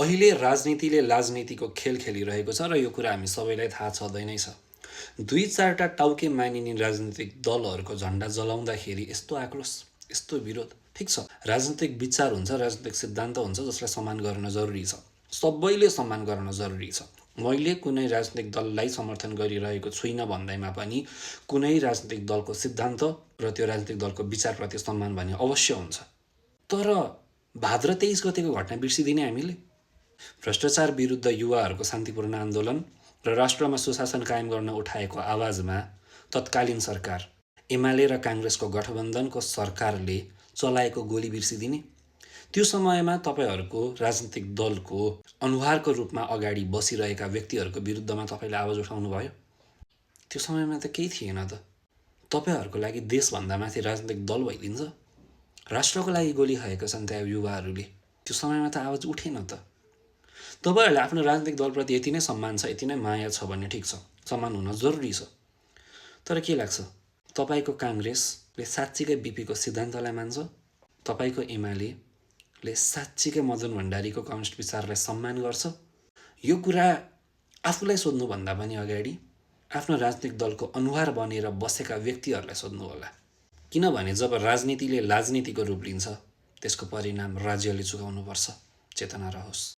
अहिले राजनीतिले लाजनीतिको खेल खेलिरहेको छ र यो कुरा हामी सबैलाई थाहा छँदै नै छ। 2-4टा टाउके मानिने राजनीतिक दलहरूको झन्डा जलाउँदाखेरि यस्तो आक्रोश, यस्तो विरोध। ठिक छ, राजनीतिक विचार हुन्छ, राजनीतिक सिद्धान्त हुन्छ जसलाई सम्मान गर्न जरुरी छ। सबैले सम्मान गर्न जरुरी छ। मैले कुनै राजनीतिक दललाई समर्थन गरिरहेको छुइनँ भन्दैमा पनि कुनै राजनीतिक दलको सिद्धान्त र त्यो राजनीतिक दलको विचारप्रति सम्मान भने अवश्य हुन्छ। तर भाद्र 23 गतेको घटना बिर्सिदिने हामीले? भ्रष्टाचार विरुद्ध युवाहरूको शान्तिपूर्ण आन्दोलन र राष्ट्रमा सुशासन कायम गर्न उठाएको आवाजमा तत्कालीन सरकार एमाले र काङ्ग्रेसको गठबन्धनको सरकारले चलाएको गोली बिर्सिदिने? त्यो समयमा तपाईहरूको राजनीतिक दलको अनुहारको रूपमा अगाडि बसिरहेका व्यक्तिहरूको विरुद्धमा तपाईँले आवाज उठाउनु भयो? त्यो समयमा त केही थिएन त। तपाईहरूको लागि देशभन्दा माथि राजनीतिक दल भइदिन्छ? राष्ट्रको लागि गोली खाएका छन् त्यहाँ युवाहरूले। त्यो समयमा त आवाज उठेन त। तपाईहरूले आफ्नो राजनीतिक दलप्रति यति नै सम्मान छ, यति नै माया छ भने ठिक छ, सम्मान हुन जरुरी छ। तर के लाग्छ, तपाईँको काङ्ग्रेसले साँच्चीकै बिपीको सिद्धान्तलाई मान्छ? तपाईँको एमालेले साँच्चीकै मदन भण्डारीको कम्युनिस्ट विचारलाई सम्मान गर्छ? यो कुरा आफूलाई सोध्नुभन्दा पनि अगाडि आफ्नो राजनीतिक दलको अनुहार बनेर बसेका व्यक्तिहरूलाई सोध्नु होला। किनभने जब राजनीतिले लाजनीतिको रूप लिन्छ त्यसको परिणाम राज्यले चुकाउनुपर्छ। चेतना रहोस्।